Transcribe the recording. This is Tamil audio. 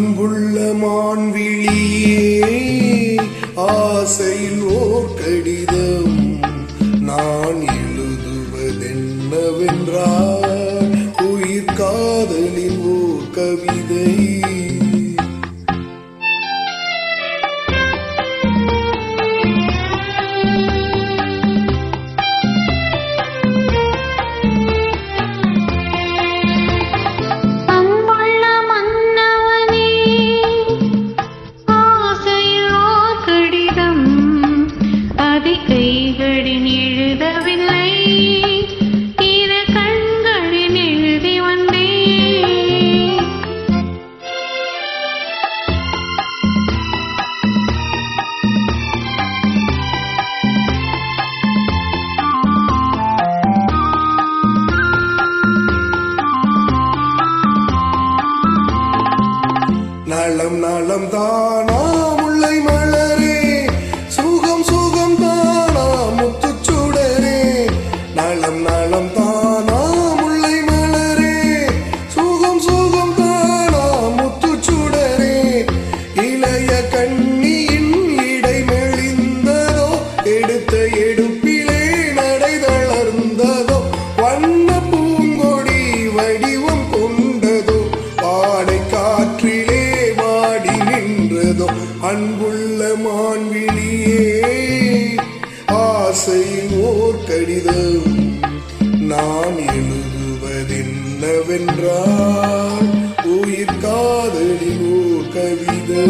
அன்புள்ள மான்விழியே ஆசையில் ஓர் கடிதம் நான் எழுதுவதென்னவென்றால் உயிர் காதலில் ஓர் கவிதை. கைகளின் எழுதவில்லை, இரு கண்களின் எழுதி வந்தேன். நலம் நலம் தானா முல்லை மலரே, சுகம் சுகம் தானா முத்துச்சுடரே. நலம் நலம் தானா முல்லை மலரே, சுகம் சுகம் தானா முத்துச்சுடரே. இளைய கண்ணியின் இடை மெலிந்ததோ, எடுத்த எடுப்பிலே நடை தளர்ந்ததோ. வண்ண பூங்கொடி வடிவம் கொண்டதோ, பாடை காற்றிலே வாடி நின்றதோ. அன்புள்ள மான்விழியே ஆசையில் ஓர் கடிதம் நான் எழுதுவதென்னவென்றால் உயிர் காதலில் ஓர் கவிதை.